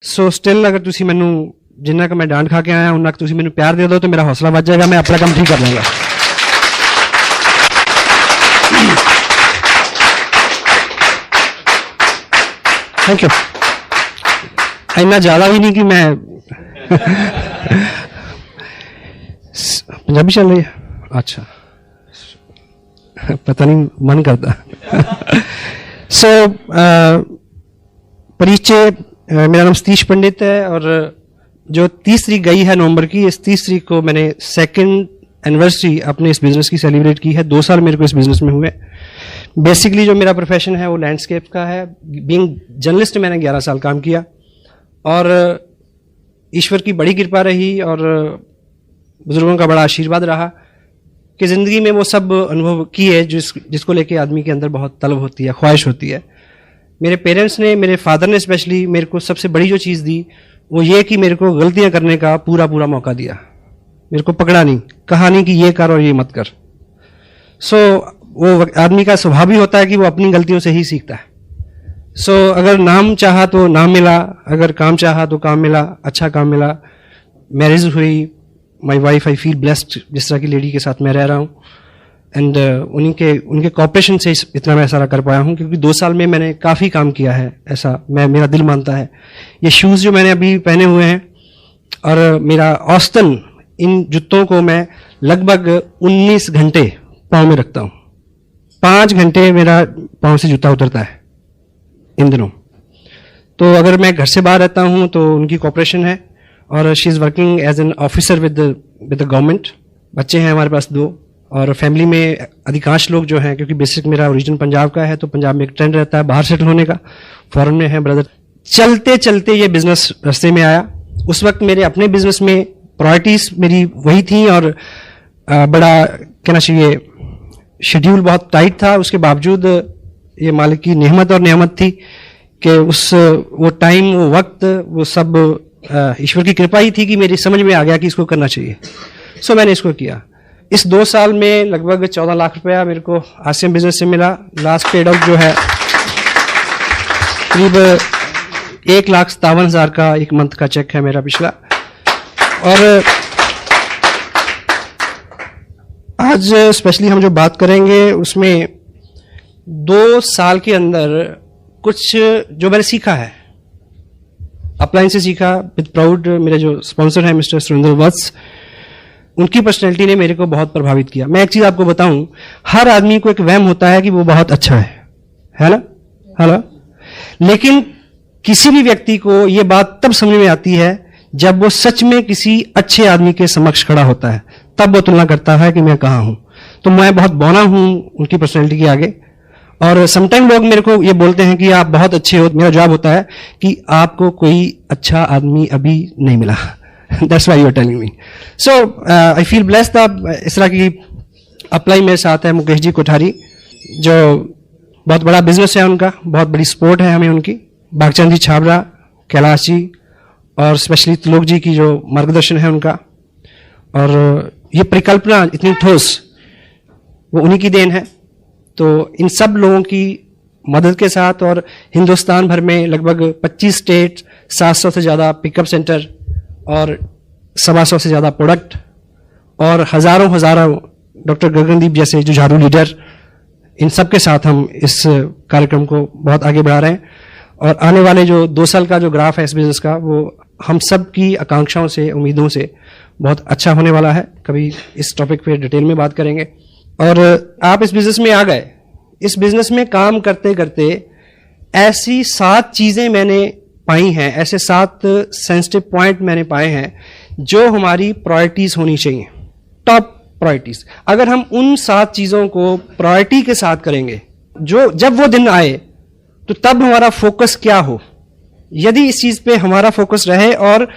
ਸੋ still ਅਗਰ ਤੁਸੀਂ ਮੈਨੂੰ ਜਿੰਨਾ ਕਿ ਮੈਂ ਡਾਂਟ ਖਾ ਕੇ ਆਇਆ ਉਹਨਾਂ ਕਿ ਤੁਸੀਂ ਮੈਨੂੰ ਪਿਆਰ ਦੇ ਦਿਓ ਤਾਂ ਮੇਰਾ ਹੌਸਲਾ ਵੱਧ ਜਾਏਗਾ, मैं अपना काम ठीक कर लूँगा। Thank you. इतना ज़्यादा भी नहीं कि मैं पंजाबी चल रही है, अच्छा पता नहीं मन करता। सो परिचय, मेरा नाम सतीश पंडित है और जो 30 तारीख गई है नवंबर की, इस 30 तारीख को मैंने 2nd एनिवर्सरी अपने इस बिज़नेस की सेलिब्रेट की है। 2 साल मेरे को इस बिज़नेस में हुए। बेसिकली जो मेरा प्रोफेशन है वो लैंडस्केप का है। बीइंग जर्नलिस्ट मैंने 11 साल काम किया और ईश्वर की बड़ी कृपा रही और बुजुर्गों का बड़ा आशीर्वाद रहा कि ज़िंदगी में वो सब अनुभव किए जिसको लेके आदमी के अंदर बहुत तलब होती है, ख्वाहिश होती है। मेरे पेरेंट्स ने, मेरे फादर ने स्पेशली मेरे को सबसे बड़ी जो चीज़ दी वो ये कि मेरे को गलतियां करने का पूरा मौका दिया। मेरे को पकड़ा नहीं, कहा नहीं कि ये कर और ये मत कर। सो वो आदमी का स्वभाव भी होता है कि वो अपनी गलतियों से ही सीखता है। सो अगर नाम चाहा तो नाम मिला, अगर काम चाहा तो काम मिला, अच्छा काम मिला। मैरिज हुई, my wife, I feel blessed जिस तरह की लेडी के साथ मैं रह रहा हूँ एंड उनके कॉपरेशन से इतना मैं सारा कर पाया हूँ क्योंकि 2 साल में मैंने काफ़ी काम किया है, ऐसा मेरा दिल मानता है। ये शूज़ जो मैंने अभी पहने हुए हैं और मेरा औसतन इन जूतों को मैं लगभग 19 घंटे पाँव में रखता हूँ। 5 घंटे मेरा पाँव से जूता उतरता है इन दिनों। तो अगर मैं घर से बाहर रहता हूँ तो उनकी कॉपरेशन है और she is working as an officer with the government. बच्चे हैं हमारे पास 2 और फैमिली में अधिकांश लोग जो हैं, क्योंकि बेसिक मेरा ओरिजिन पंजाब का है तो पंजाब में एक ट्रेंड रहता है बाहर सेटल होने का। फॉरेन में है ब्रदर। चलते चलते ये बिजनेस रास्ते में आया। उस वक्त मेरे अपने बिजनेस में प्रायोरिटीज मेरी वही थी और बड़ा कहना चाहिए शेड्यूल बहुत टाइट था। उसके बावजूद ये मालिक की नेमत और नेमत थी कि वो टाइम, वो वक्त, वो सब ईश्वर की कृपा ही थी कि मेरी समझ में आ गया कि इसको करना चाहिए। सो मैंने इसको किया। इस 2 साल में लगभग 14 लाख रुपया मेरे को आसियम बिजनेस से मिला। लास्ट पेड आउट जो है करीब 1,57,000 का एक मंथ का चेक है मेरा पिछला। और आज स्पेशली हम जो बात करेंगे उसमें 2 साल के अंदर कुछ जो मैंने सीखा है, अपलाइन से सीखा विद प्राउड। मेरे जो स्पॉन्सर है मिस्टर सुरेंद्र वत्स, उनकी पर्सनैलिटी ने मेरे को बहुत प्रभावित किया। मैं एक चीज आपको बताऊं, हर आदमी को एक वहम होता है कि वो बहुत अच्छा है ना, हेलो। लेकिन किसी भी व्यक्ति को ये बात तब समझ में आती है जब वो सच में किसी अच्छे आदमी के समक्ष खड़ा होता है, तब वो तुलना करता है कि मैं कहाँ हूं। तो मैं बहुत बौना हूं उनकी पर्सनैलिटी के आगे। और समटाइम लोग मेरे को ये बोलते हैं कि आप बहुत अच्छे हो। मेरा जवाब होता है कि आपको कोई अच्छा आदमी अभी नहीं मिला। That's why you are telling me. So I feel blessed। इस तरह की अप्लाई मेरे साथ है मुकेश जी कोठारी, जो बहुत बड़ा बिजनेस है उनका, बहुत बड़ी सपोर्ट है हमें उनकी। बागचंद जी छाबरा, कैलाश जी और स्पेशली त्रिलोक जी की जो मार्गदर्शन है उनका। और ये परिकल्पना इतनी ठोस, वो उन्हीं की देन है। तो इन सब लोगों की मदद के साथ और हिंदुस्तान भर में लगभग 25 स्टेट, 700 से ज़्यादा पिकअप सेंटर और 125 से ज़्यादा प्रोडक्ट और हजारों डॉक्टर गगनदीप जैसे जुझारू लीडर, इन सब के साथ हम इस कार्यक्रम को बहुत आगे बढ़ा रहे हैं। और आने वाले जो 2 साल का जो ग्राफ है इस बिजनेस का, वो हम सब की आकांक्षाओं से, उम्मीदों से बहुत अच्छा होने वाला है। कभी इस टॉपिक पे डिटेल में बात करेंगे। और आप इस बिजनेस में आ गए। इस बिजनेस में काम करते करते ऐसी 7 चीजें मैंने पाई हैं, ऐसे 7 सेंसिटिव पॉइंट मैंने पाए हैं जो हमारी प्रायोरिटीज होनी चाहिए, टॉप प्रायोरिटीज। अगर हम उन 7 चीजों को प्रायोरिटी के साथ करेंगे, जो जब वो दिन आए तो तब हमारा फोकस क्या हो, यदि इस चीज पे हमारा फोकस रहे और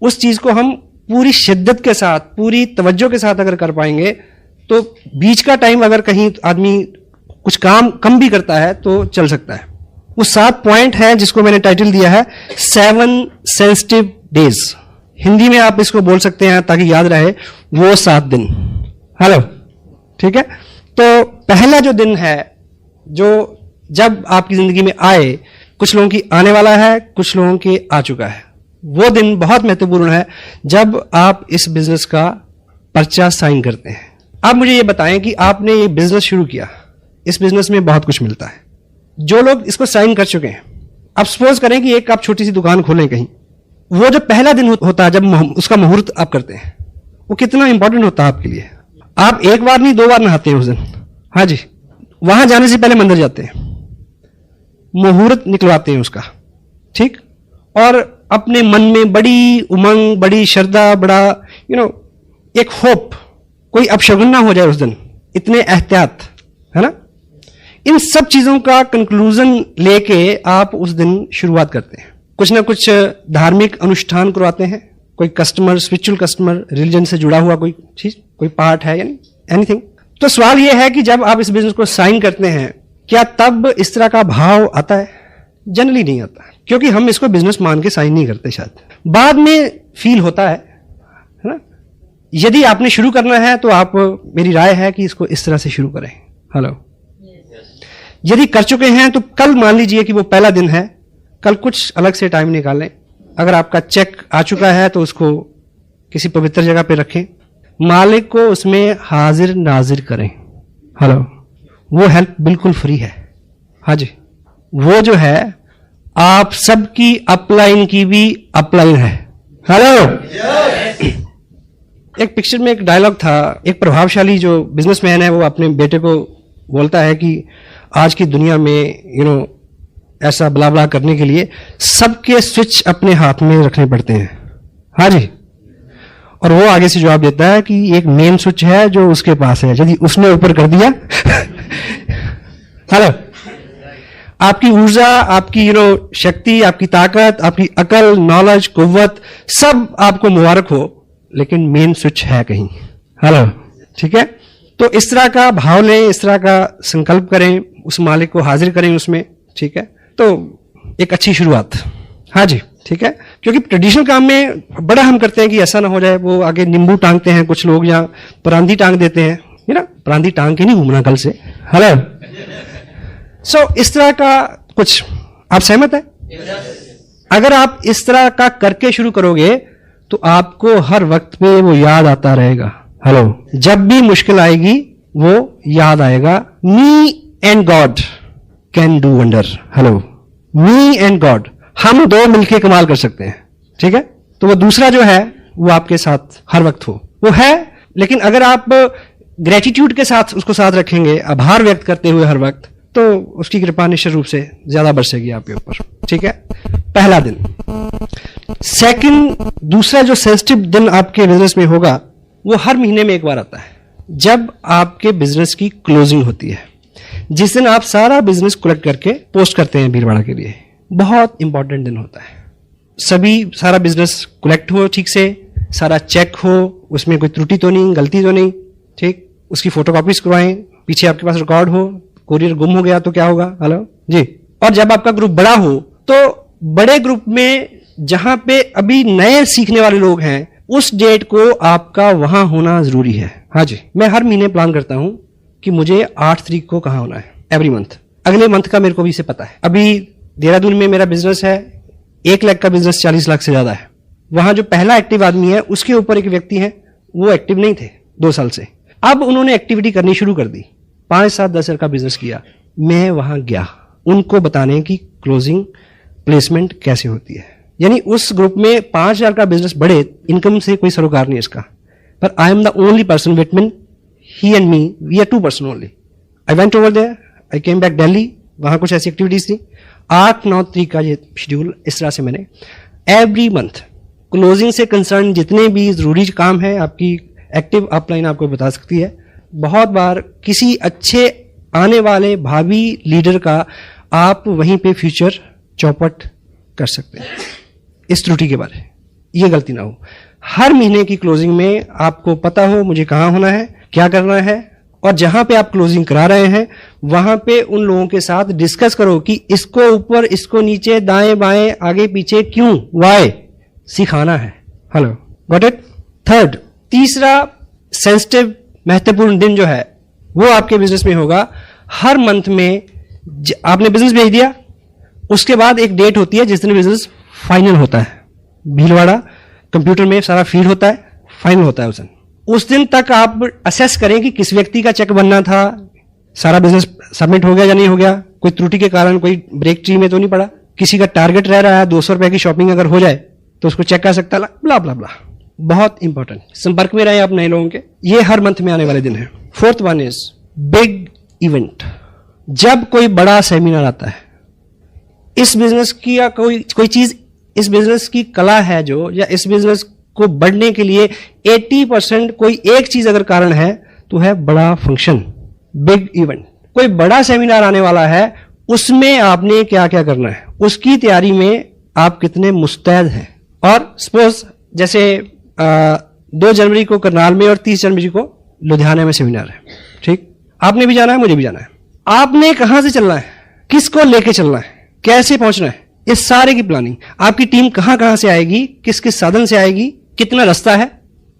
उस चीज को हम पूरी शिद्दत के साथ, पूरी तवज्जो के साथ अगर कर पाएंगे, तो बीच का टाइम अगर कहीं आदमी कुछ काम कम भी करता है तो चल सकता है। वो 7 पॉइंट है जिसको मैंने टाइटल दिया है 7 सेंसिटिव डेज। हिंदी में आप इसको बोल सकते हैं ताकि याद रहे, वो 7 दिन। हेलो, ठीक है। तो पहला जो दिन है, जो जब आपकी जिंदगी में आए कुछ लोगों की आने वाला है, कुछ लोगों के आ चुका है। वो दिन बहुत महत्वपूर्ण है जब आप इस बिजनेस का पर्चा साइन करते हैं। आप मुझे ये बताएं कि आपने ये बिजनेस शुरू किया, इस बिजनेस में बहुत कुछ मिलता है। जो लोग इसको साइन कर चुके हैं, आप सपोज करें कि एक आप छोटी सी दुकान खोलें कहीं, वो जो पहला दिन होता है जब उसका मुहूर्त आप करते हैं, वो कितना इंपॉर्टेंट होता है आपके लिए। आप एक बार नहीं 2 बार नहाते हैं उस दिन। हाँ जी, वहां जाने से पहले मंदिर जाते हैं, मुहूर्त निकलवाते हैं उसका, ठीक, और अपने मन में बड़ी उमंग, बड़ी श्रद्धा, बड़ा एक होप, कोई अपशगुन ना हो जाए उस दिन, इतने एहतियात, है ना। इन सब चीजों का कंक्लूजन लेके आप उस दिन शुरुआत करते हैं। कुछ ना कुछ धार्मिक अनुष्ठान करवाते हैं, कोई कस्टमर, स्पिरिचुअल कस्टमर, रिलीजन से जुड़ा हुआ कोई चीज, कोई पार्ट है, यानी एनीथिंग। तो सवाल यह है कि जब आप इस बिजनेस को साइन करते हैं, क्या तब इस तरह का भाव आता है? जनरली नहीं आता, क्योंकि हम इसको बिजनेस मान के साइन नहीं करते। शायद बाद में फील होता है ना। यदि आपने शुरू करना है तो आप, मेरी राय है कि इसको इस तरह से शुरू करें। हेलो, यदि कर चुके हैं तो कल मान लीजिए कि वो पहला दिन है, कल कुछ अलग से टाइम निकालें। अगर आपका चेक आ चुका है तो उसको किसी पवित्र जगह पे रखें, मालिक को उसमें हाजिर नाजिर करें। हेलो, वो हेल्प बिल्कुल फ्री है। हाँ जी, वो जो है आप सबकी अपलाइन की भी अपलाइन है। हेलो, एक पिक्चर में एक डायलॉग था, एक प्रभावशाली जो बिजनेसमैन है वो अपने बेटे को बोलता है कि आज की दुनिया में ऐसा ब्ला ब्ला करने के लिए सबके स्विच अपने हाथ में रखने पड़ते हैं। हाँ जी, और वो आगे से जवाब देता है कि एक मेन स्विच है जो उसके पास है, यदि उसने ऊपर कर दिया हेलो, आपकी ऊर्जा, आपकी शक्ति, आपकी ताकत, आपकी अकल, नॉलेज, कुव्वत, सब आपको मुबारक हो, लेकिन मेन स्विच है कहीं। हेलो, ठीक है। तो इस तरह का भाव लें, इस तरह का संकल्प करें, उस मालिक को हाजिर करें उसमें, ठीक है। तो एक अच्छी शुरुआत। हाँ जी, ठीक है। क्योंकि ट्रेडिशनल काम में बड़ा हम करते हैं कि ऐसा ना हो जाए, वो आगे नींबू टांगते हैं कुछ लोग, या परांदी टांग देते हैं, है ना। परांदी टांग के नहीं घूमना कल से। हेलो, सो इस तरह का कुछ, आप सहमत है? अगर आप इस तरह का करके शुरू करोगे तो आपको हर वक्त पे वो याद आता रहेगा। हेलो, जब भी मुश्किल आएगी वो याद आएगा, me and God can do wonder. Hello, me and God, हम दो मिलके कमाल कर सकते हैं, ठीक है। तो वो दूसरा जो है वो आपके साथ हर वक्त हो, वो है। लेकिन अगर आप ग्रेटिट्यूड के साथ उसको साथ रखेंगे, आभार व्यक्त करते हुए हर वक्त, तो उसकी कृपा निश्चित रूप से ज्यादा बरसेगी आपके ऊपर, ठीक है। पहला दिन। सेकंड, दूसरा जो सेंसिटिव दिन आपके बिजनेस में होगा वो हर महीने में एक बार आता है, जब आपके बिजनेस की क्लोजिंग होती है, जिस दिन आप सारा बिजनेस कलेक्ट करके पोस्ट करते हैं भीड़भाड़ के लिए। बहुत इंपॉर्टेंट दिन होता है। सारा बिजनेस कलेक्ट हो ठीक से, सारा चेक हो, उसमें कोई त्रुटि तो नहीं, गलती तो नहीं, ठीक। उसकी फोटोकॉपीज करवाएं, पीछे आपके पास रिकॉर्ड हो, कोरियर गुम हो गया तो क्या होगा। हेलो जी। और जब आपका ग्रुप बड़ा हो तो बड़े ग्रुप में जहां पे अभी नए सीखने वाले लोग हैं, उस डेट को आपका वहां होना जरूरी है। हाँ जी, मैं हर महीने प्लान करता हूं कि मुझे 8 तारीख को कहां होना है, एवरी मंथ। अगले मंथ का मेरे को भी इसे पता है। अभी देहरादून में मेरा बिजनेस है, 1 लाख का बिजनेस 40 लाख से ज्यादा है। वहां जो पहला एक्टिव आदमी है उसके ऊपर एक व्यक्ति है, वो एक्टिव नहीं थे 2 साल से। अब उन्होंने एक्टिविटी करनी शुरू कर दी, 5, 7, 10 का बिजनेस किया। मैं वहां गया उनको बताने की क्लोजिंग प्लेसमेंट कैसे होती है। यानी उस ग्रुप में 5,000 का बिजनेस बढ़े, इनकम से कोई सरोकार नहीं इसका, पर I am the only person between he and me, we are 2 person only. I went over there, I came back Delhi, वहां कुछ ऐसी एक्टिविटीज थी। 8-9 तारीख का ये शेड्यूल, इस तरह से मैंने एवरी मंथ क्लोजिंग से कंसर्न जितने भी जरूरी काम है, आपकी एक्टिव अपलाइन आपको बता सकती है। बहुत बार किसी अच्छे आने वाले भावी लीडर का आप वहीं पे फ्यूचर चौपट कर सकते हैं। इस त्रुटि के बारे, ये गलती ना हो। हर महीने की क्लोजिंग में आपको पता हो मुझे कहां होना है, क्या करना है, और जहां पे आप क्लोजिंग करा रहे हैं वहां पे उन लोगों के साथ डिस्कस करो कि इसको ऊपर, इसको नीचे, दाएं बाएं, आगे पीछे, क्यों, वाई, सिखाना है। Hello, got it. थर्ड, तीसरा सेंसिटिव महत्वपूर्ण दिन जो है वो आपके बिजनेस में होगा हर मंथ में। आपने बिजनेस भेज दिया, उसके बाद एक डेट होती है जिस दिन बिजनेस फाइनल होता है, भीलवाड़ा कंप्यूटर में सारा फीड होता है, फाइनल होता है उस दिन तक आप असेस करें कि किस व्यक्ति का चेक बनना था, सारा बिजनेस सबमिट हो गया या नहीं हो गया, कोई त्रुटि के कारण कोई ब्रेक ट्री में तो नहीं पड़ा, किसी का टारगेट रह रहा है 200 रुपए की शॉपिंग अगर हो जाए तो उसको चेक कर सकता है, ब्ला ब्ला ब्ला। बहुत इंपॉर्टेंट, संपर्क में रहे आप नए लोगों के, ये हर मंथ में आने वाले दिन है। Fourth one is big event. जब कोई बड़ा सेमिनार आता है, इस बिजनेस की या कोई चीज, इस बिजनेस की कला है जो, या इस बिजनेस को बढ़ने के लिए 80% कोई एक चीज अगर कारण है तो है बड़ा फंक्शन, बिग इवेंट। कोई बड़ा सेमिनार आने वाला है, उसमें आपने क्या क्या करना है, उसकी तैयारी में आप कितने मुस्तैद हैं। और सपोज जैसे 2 जनवरी को करनाल में और 30 जनवरी को लुधियाना में सेमिनार है, ठीक, आपने भी जाना है, मुझे भी जाना है। आपने कहां से चलना है, किसको लेके चलना है, कैसे पहुंचना है, इस सारे की प्लानिंग, आपकी टीम कहां कहां से आएगी, किस किस साधन से आएगी, कितना रास्ता है,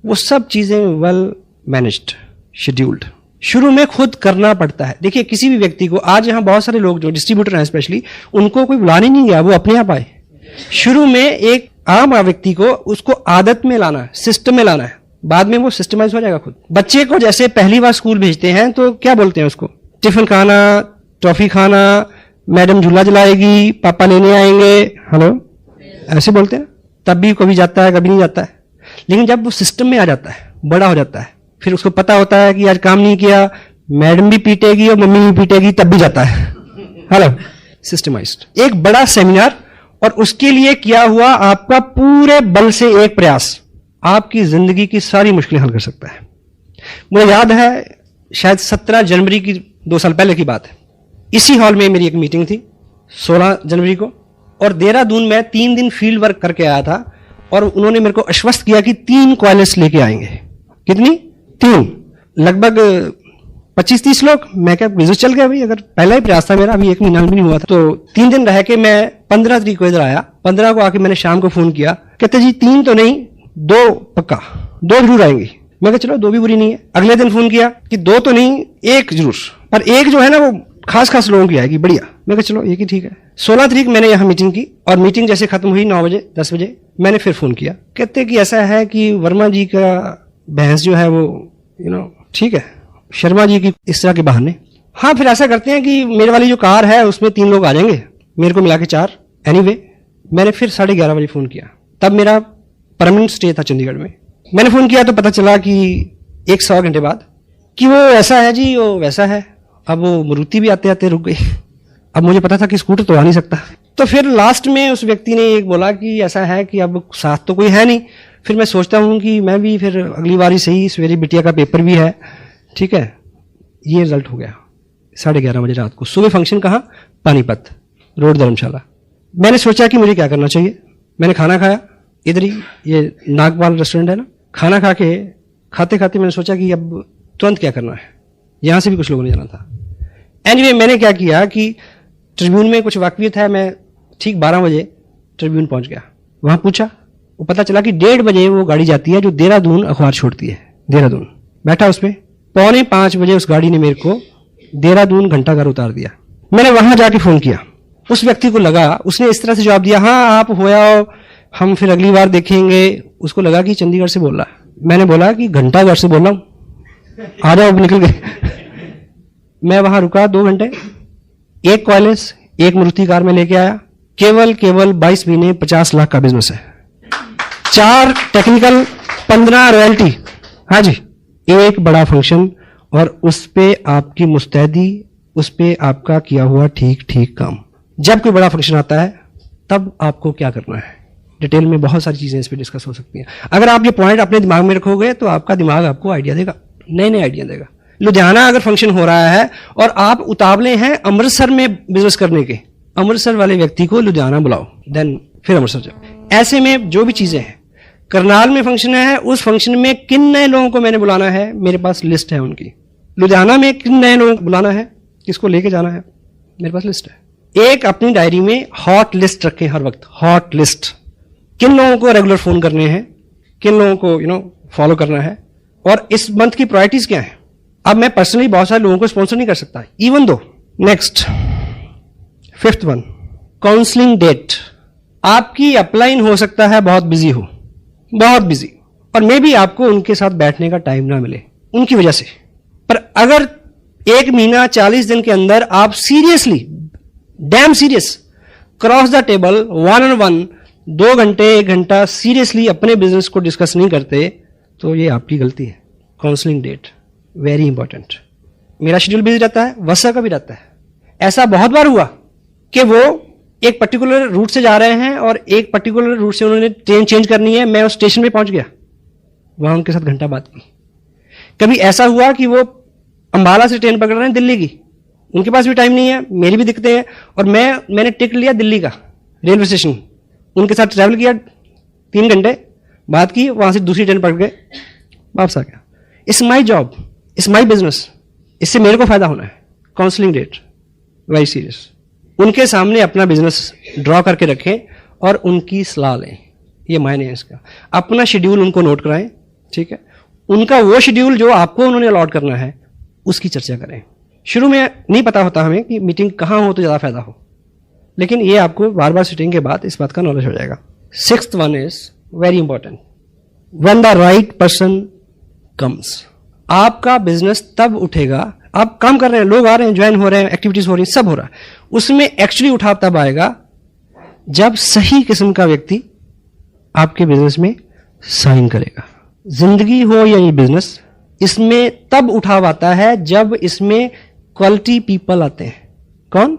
वो सब चीजें वेल मैनेज्ड, शेड्यूल्ड शुरू में खुद करना पड़ता है। देखिए किसी भी व्यक्ति को, आज यहां बहुत सारे लोग जो डिस्ट्रीब्यूटर हैं स्पेशली, उनको कोई बुलाने नहीं गया, वो अपने आप आए। शुरू में एक आम व्यक्ति को उसको आदत में लाना है, सिस्टम में लाना है, बाद में वो सिस्टमाइज हो जाएगा खुद। बच्चे को जैसे पहली बार स्कूल भेजते हैं तो क्या बोलते हैं उसको, टिफिन खाना, टॉफी खाना, मैडम झूला जलाएगी, पापा लेने आएंगे, हेलो, ऐसे बोलते हैं। तब भी कभी जाता है कभी नहीं जाता है, लेकिन जब वो सिस्टम में आ जाता है, बड़ा हो जाता है, फिर उसको पता होता है कि आज काम नहीं किया, मैडम भी पीटेगी और मम्मी भी पीटेगी, तब भी जाता है। Hello, systemised. एक बड़ा सेमिनार और उसके लिए किया हुआ आपका पूरे बल से एक प्रयास आपकी जिंदगी की सारी मुश्किलें हल कर सकता है। मुझे याद है शायद 17 जनवरी की 2 साल पहले की बात है, इसी हॉल में मेरी एक मीटिंग थी 16 जनवरी को, और देहरादून में 3 दिन फील्ड वर्क करके आया था, और उन्होंने मेरे को आश्वस्त किया कि 3 कॉलेज लेके आएंगे। कितनी? 3, लगभग 25-30 लोग। मैं क्या बिजनेस चल गया भाई, अगर पहला ही प्रयास था मेरा, अभी 1 महीना भी नहीं हुआ था। तो 3 दिन रह के मैं 15 तारीख को इधर आया। 15 को आके मैंने शाम को फोन किया, कहते जी 3 तो नहीं, 2 पक्का, 2 जरूर आएंगी। मैं कहा चलो 2 भी बुरी नहीं है। अगले दिन फोन किया कि 2 तो नहीं, 1 जरूर, पर 1 जो है ना वो खास लोगों की आएगी, बढ़िया। मैं कहा चलो 1 ही ठीक है। 16 तारीख मैंने यहाँ मीटिंग की, और मीटिंग जैसे खत्म हुई 9 बजे 10 बजे मैंने फिर फोन किया, कहते कि ऐसा है कि वर्मा जी का भैंस जो है वो ठीक है, शर्मा जी की इस तरह के बहाने। हाँ, फिर ऐसा करते हैं कि मेरे वाली जो कार है उसमें 3 लोग आ जाएंगे, मेरे को मिला के 4। एनीवे, मैंने फिर 11:30 बजे फोन किया, तब मेरा परमानेंट स्टे था चंडीगढ़ में। मैंने फोन किया तो पता चला कि 1-1.25 घंटे बाद कि वो ऐसा है जी, वो वैसा है। अब वो मारुति भी आते आते रुक गई। अब मुझे पता था कि स्कूटर तो आ नहीं सकता, तो फिर लास्ट में उस व्यक्ति ने एक बोला कि ऐसा है कि अब साथ तो कोई है नहीं। फिर मैं सोचता हूँ कि मैं भी फिर अगली बार ही सही, सवेरे बिटिया का पेपर भी है, ठीक है। ये रिजल्ट हो गया 11:30 बजे रात को। सुबह फंक्शन कहाँ? पानीपत रोड, धर्मशाला। मैंने सोचा कि मुझे क्या करना चाहिए। मैंने खाना खाया इधर ही, ये नागपाल रेस्टोरेंट है ना, खाना खा के खाते खाते मैंने सोचा कि अब तुरंत क्या करना है, यहां से भी कुछ लोगों ने जाना था। एनीवे, मैंने क्या किया कि ट्रिब्यून में कुछ वाकफियत है, मैं ठीक 12 बजे ट्रिब्यून पहुंच गया। वहां पूछा, वो पता चला कि 1:30 बजे वो गाड़ी जाती है जो देहरादून अखबार छोड़ती है। देहरादून बैठा उसमें, 4:45 बजे उस गाड़ी ने मेरे को देहरादून घंटाघर उतार दिया। मैंने वहां जाके फोन किया, उस व्यक्ति को लगा, उसने इस तरह से जवाब दिया, हाँ आप हो आओ, हम फिर अगली बार देखेंगे। उसको लगा कि चंडीगढ़ से बोल रहा है। मैंने बोला कि घंटाघर से बोल रहा हूं, आ जाओ। निकल गए। मैं वहां रुका 2 घंटे, 1 कॉलेज, 1 मारुति कार में लेके आया। केवल 22 महीने 50 लाख का बिजनेस है, 4 टेक्निकल, 15 रॉयल्टी। हाँ जी, 1 बड़ा फंक्शन, और उस पे आपकी मुस्तैदी, उस पे आपका किया हुआ ठीक काम। जब कोई बड़ा फंक्शन आता है तब आपको क्या करना है, डिटेल में बहुत सारी चीजें इस पे डिस्कस हो सकती हैं। अगर आप ये पॉइंट अपने दिमाग में रखोगे तो आपका दिमाग आपको आइडिया देगा, नए आइडिया देगा। लुधियाना अगर फंक्शन हो रहा है और आप उतावले हैं अमृतसर में बिजनेस करने के, अमृतसर वाले व्यक्ति को लुधियाना बुलाओ, देन फिर अमृतसर जाओ। ऐसे में जो भी चीजें हैं, करनाल में फंक्शन है, उस फंक्शन में किन नए लोगों को मैंने बुलाना है, मेरे पास लिस्ट है उनकी। लुधियाना में किन नए लोगों को बुलाना है, किसको लेके जाना है, मेरे पास लिस्ट है। एक अपनी डायरी में हॉट लिस्ट रखें हर वक्त, हॉट लिस्ट। किन लोगों को रेगुलर फोन करने हैं, किन लोगों को फॉलो करना है, और इस मंथ की प्रायोरिटीज क्या है। अब मैं पर्सनली बहुत सारे लोगों को स्पॉन्सर नहीं कर सकता, इवन दो। Next 5th one, counselling date. आपकी अपलाइन हो सकता है बहुत बिजी हो, बहुत बिजी, और मे बी आपको उनके साथ बैठने का टाइम ना मिले उनकी वजह से। पर अगर 1 महीना 40 दिन के अंदर आप seriously, dam serious, cross the table, 1-on-1, 2 घंटे 1 घंटा सीरियसली अपने बिजनेस को डिस्कस नहीं करते, तो ये आपकी गलती है। Counselling date very important. मेरा शेड्यूल बिजी रहता है, वसा का भी रहता है। ऐसा बहुत बार हुआ कि वो एक पर्टिकुलर रूट से जा रहे हैं और एक पर्टिकुलर रूट से उन्होंने ट्रेन चेंज करनी है, मैं उस स्टेशन पे पहुंच गया, वहां उनके साथ घंटा बात की। कभी ऐसा हुआ कि वो अंबाला से ट्रेन पकड़ रहे हैं दिल्ली की, उनके पास भी टाइम नहीं है, मेरी भी दिक्कतें हैं, और मैंने टिकट लिया दिल्ली का रेलवे स्टेशन, उनके साथ ट्रैवल किया 3 घंटे, बात की, वहां से दूसरी ट्रेन पकड़ गए, वापस आ गया। It's my job, it's my business, इससे मेरे को फायदा होना है। Counselling date very serious. उनके सामने अपना बिजनेस ड्रॉ करके रखें और उनकी सलाह लें, ये मायने है इसका। अपना शेड्यूल उनको नोट कराएं, ठीक है, उनका वो शेड्यूल जो आपको उन्होंने अलॉट करना है उसकी चर्चा करें। शुरू में नहीं पता होता हमें कि मीटिंग कहाँ हो तो ज़्यादा फायदा हो, लेकिन ये आपको बार बार सिटिंग के बाद इस बात का नॉलेज हो जाएगा। 6th one is very important, when the right person comes. आपका बिजनेस तब उठेगा, आप काम कर रहे हैं, लोग आ रहे हैं, ज्वाइन हो रहे हैं, एक्टिविटीज हो रही हैं, सब हो रहा है, उसमें एक्चुअली उठाव तब आएगा जब सही किस्म का व्यक्ति आपके बिजनेस में साइन करेगा। जिंदगी हो या ये बिजनेस, इसमें तब उठाव आता है जब इसमें क्वालिटी पीपल आते हैं। कौन?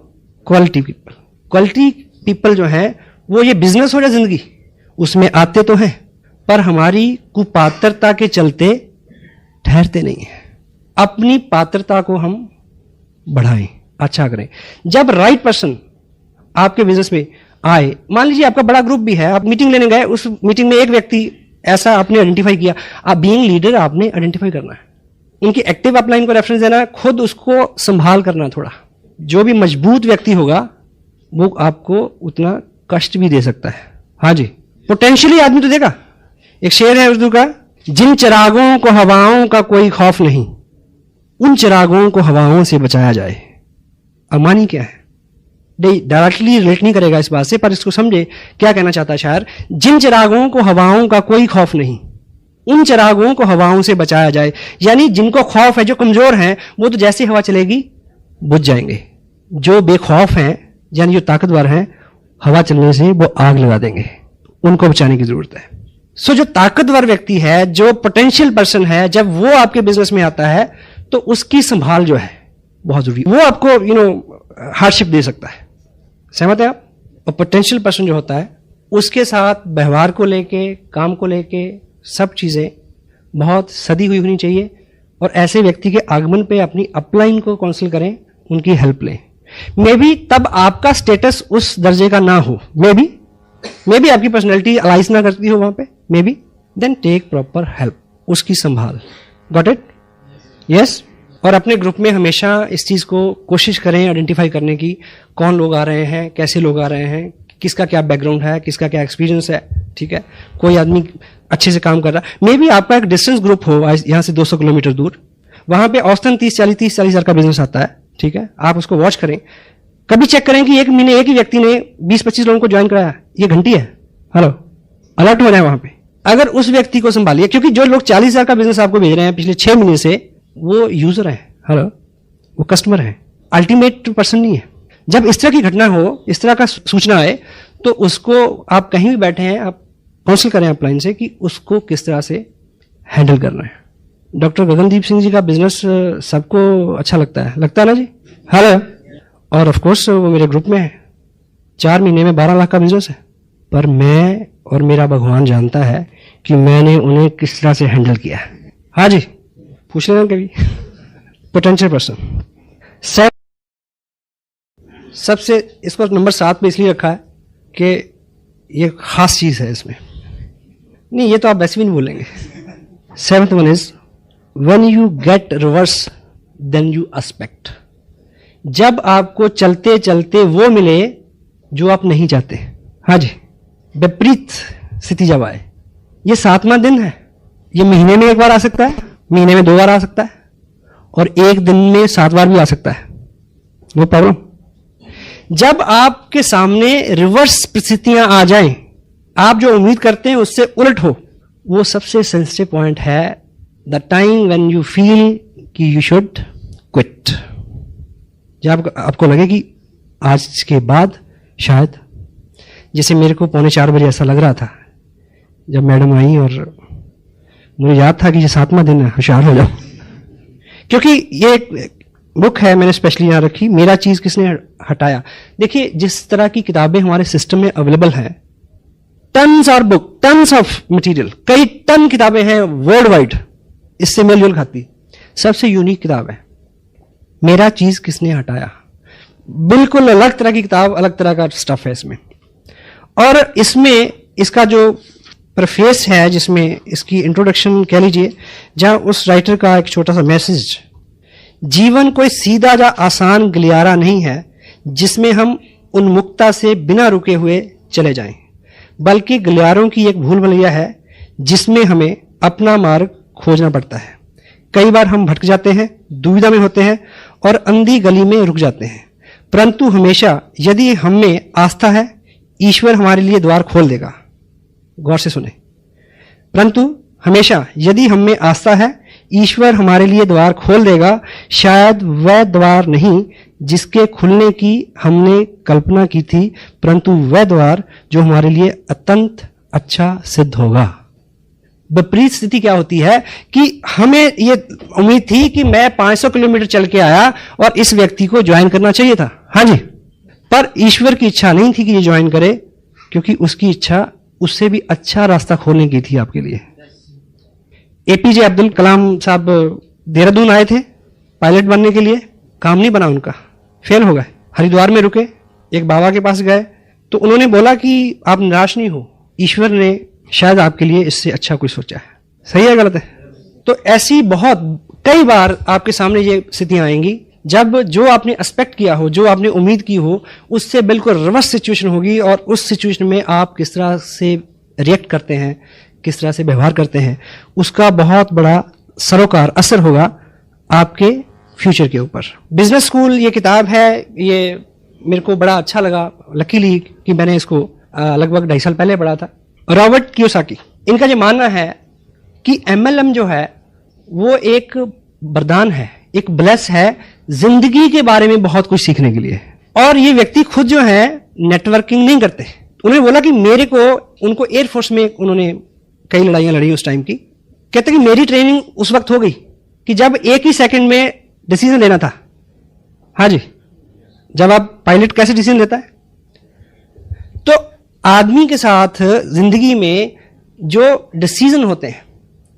Quality people. क्वालिटी पीपल जो है वो, ये बिजनेस हो या जिंदगी, उसमें आते तो हैं, पर हमारी कुपात्रता के चलते ठहरते नहीं हैं। अपनी पात्रता को हम बढ़ाएं, अच्छा करें। जब राइट पर्सन आपके बिजनेस में आए, मान लीजिए आपका बड़ा ग्रुप भी है, आप मीटिंग लेने गए, उस मीटिंग में एक व्यक्ति ऐसा आपने आइडेंटिफाई किया, आप बीइंग लीडर आपने आइडेंटिफाई करना है, उनकी एक्टिव अपलाइन को रेफरेंस देना है, खुद उसको संभाल करना थोड़ा। जो भी मजबूत व्यक्ति होगा वो आपको उतना कष्ट भी दे सकता है। हाँ जी, पोटेंशियली आदमी तो देगा। एक शेर है उर्दू का, जिन चिरागों को हवाओं का कोई खौफ नहीं, उन चिरागों को हवाओं से बचाया जाए। अमानी क्या है? डायरेक्टली रिलेट नहीं करेगा इस बात से, पर इसको समझे क्या कहना चाहता है शायर। जिन चिरागों को हवाओं का कोई खौफ नहीं, उन चिरागों को हवाओं से बचाया जाए। यानी जिनको खौफ है, जो कमजोर हैं, वो तो जैसी हवा चलेगी बुझ जाएंगे। जो बेखौफ हैं, यानी जो ताकतवर हैं, हवा चलने से वो आग लगा देंगे, उनको बचाने की जरूरत है। सो जो ताकतवर व्यक्ति है, जो पोटेंशियल पर्सन है, जब वो आपके बिजनेस में आता है तो उसकी संभाल जो है बहुत जरूरी। वो आपको हार्डशिप दे सकता है, सहमत है आप? और पोटेंशियल पर्सन जो होता है, उसके साथ व्यवहार को लेके, काम को लेके, सब चीजें बहुत सदी हुई होनी चाहिए। और ऐसे व्यक्ति के आगमन पे अपनी अपलाइन को काउंसिल करें, उनकी हेल्प लें। मे बी तब आपका स्टेटस उस दर्जे का ना हो, मे बी आपकी पर्सनैलिटी अलाइज ना करती हो वहां पे, maybe, then take proper help, उसकी संभाल। Got it? यस। और अपने ग्रुप में हमेशा इस चीज को कोशिश करें आइडेंटिफाई करने की, कौन लोग आ रहे हैं, कैसे लोग आ रहे हैं, किसका क्या बैकग्राउंड है, किसका क्या एक्सपीरियंस है, ठीक है। कोई आदमी अच्छे से काम कर रहा है, मे बी आपका एक डिस्टेंस ग्रुप हो यहाँ से 200 किलोमीटर दूर, वहां पे औसतन 30-40 हजार का बिजनेस आता है, ठीक है। आप उसको वॉच करें, कभी चेक करें कि एक महीने एक ही व्यक्ति ने 20-25 लोगों को ज्वाइन कराया, ये घंटी है, हेलो, अलर्ट हो जाए वहां पे। अगर उस व्यक्ति को संभालिए, क्योंकि जो लोग 40,000 का बिजनेस आपको भेज रहे हैं पिछले 6 महीने से, वो यूजर है, हेलो, वो कस्टमर है, अल्टीमेट पर्सन नहीं है। जब इस तरह की घटना हो, इस तरह का सूचना आए, तो उसको आप कहीं भी बैठे हैं, आप काउंसिल करें अपलाइन से कि उसको किस तरह से हैंडल करना है। डॉक्टर गगनदीप सिंह जी का बिजनेस सबको अच्छा लगता है ना जी, हेलो। और ऑफ कोर्स वो मेरे ग्रुप में है, 4 महीने में 12 लाख का बिजनेस है। पर मैं और मेरा भगवान जानता है कि मैंने उन्हें किस तरह से हैंडल किया है। हाँ जी, पूछ लेना कभी। पोटेंशियल पर्सन सबसे, इसको नंबर 7 पे इसलिए रखा है कि ये खास चीज है इसमें, नहीं ये तो आप वैसे भी नहीं बोलेंगे। 7th one is when you get reverse then you expect. जब आपको चलते चलते वो मिले जो आप नहीं चाहते। हाँ जी, विपरीत स्थिति जब आए, ये 7वां दिन है, ये महीने में 1 बार आ सकता है, महीने में 2 बार आ सकता है, और 1 दिन में 7 बार भी आ सकता है, नो प्रॉब्लम। जब आपके सामने रिवर्स परिस्थितियां आ जाएं, आप जो उम्मीद करते हैं उससे उलट हो, वो सबसे सेंसिटिव पॉइंट है, the time when you feel कि यू शुड क्विट। जब आपको लगे कि आज के बाद शायद, जैसे मेरे को 3:45 ऐसा लग रहा था जब मैडम आई और मुझे याद था कि ये 7वां दिन है, होशियार हो जाओ। क्योंकि ये एक बुक है, मैंने स्पेशली यहां रखी, मेरा चीज किसने हटाया। देखिए जिस तरह की किताबें हमारे सिस्टम में अवेलेबल हैं, टन्स और बुक, टन्स ऑफ मटेरियल, कई टन किताबें हैं वर्ल्ड वाइड, इससे मेल खाती। सबसे यूनिक किताब है मेरा चीज किसने हटाया। बिल्कुल अलग तरह की किताब, अलग तरह का स्टफ है इसमें। और इसमें इसका जो प्रेफेस है, जिसमें इसकी इंट्रोडक्शन कह लीजिए, जहां उस राइटर का एक छोटा सा मैसेज, जीवन कोई सीधा या आसान गलियारा नहीं है जिसमें हम उन्मुक्ता से बिना रुके हुए चले जाएं, बल्कि गलियारों की एक भूल भुलैया है जिसमें हमें अपना मार्ग खोजना पड़ता है। कई बार हम भटक जाते हैं, दुविधा में होते हैं और अंधी गली में रुक जाते हैं, परंतु हमेशा यदि हम में आस्था है, ईश्वर हमारे लिए द्वार खोल देगा। गौर से सुने, परंतु हमेशा यदि हम में आस्था है, ईश्वर हमारे लिए द्वार खोल देगा। शायद वह द्वार नहीं जिसके खुलने की हमने कल्पना की थी, परंतु वह द्वार जो हमारे लिए अत्यंत अच्छा सिद्ध होगा। विपरीत स्थिति क्या होती है कि हमें ये उम्मीद थी कि मैं 500 किलोमीटर चल के आया और इस व्यक्ति को ज्वाइन करना चाहिए था, हाँ जी, पर ईश्वर की इच्छा नहीं थी कि ये ज्वाइन करे, क्योंकि उसकी इच्छा उससे भी अच्छा रास्ता खोलने की थी आपके लिए। एपीजे अब्दुल कलाम साहब देहरादून आए थे पायलट बनने के लिए, काम नहीं बना उनका, फेल हो गए। हरिद्वार में रुके, एक बाबा के पास गए तो उन्होंने बोला कि आप निराश नहीं हो, ईश्वर ने शायद आपके लिए इससे अच्छा कुछ सोचा है। सही है गलत है? तो ऐसी बहुत कई बार आपके सामने ये स्थितियां आएंगी जब जो आपने एक्सपेक्ट किया हो, जो आपने उम्मीद की हो, उससे बिल्कुल रिवर्स सिचुएशन होगी, और उस सिचुएशन में आप किस तरह से रिएक्ट करते हैं, किस तरह से व्यवहार करते हैं, उसका बहुत बड़ा सरोकार असर होगा आपके फ्यूचर के ऊपर। बिजनेस स्कूल ये किताब है, ये मेरे को बड़ा अच्छा लगा लकीली कि मैंने इसको लगभग 2.5 साल पहले पढ़ा था। रॉबर्ट कियोसाकी, इनका जो मानना है कि MLM जो है वो एक वरदान है, एक ब्लेस है जिंदगी के बारे में बहुत कुछ सीखने के लिए। और ये व्यक्ति खुद जो है नेटवर्किंग नहीं करते। उन्होंने बोला कि मेरे को, उनको एयरफोर्स में उन्होंने कई लड़ाइयां लड़ी उस टाइम की, कहते कि मेरी ट्रेनिंग उस वक्त हो गई कि जब एक ही सेकंड में डिसीजन लेना था। हाँ जी, जब आप पायलट कैसे डिसीजन लेता है, तो आदमी के साथ जिंदगी में जो डिसीजन होते हैं,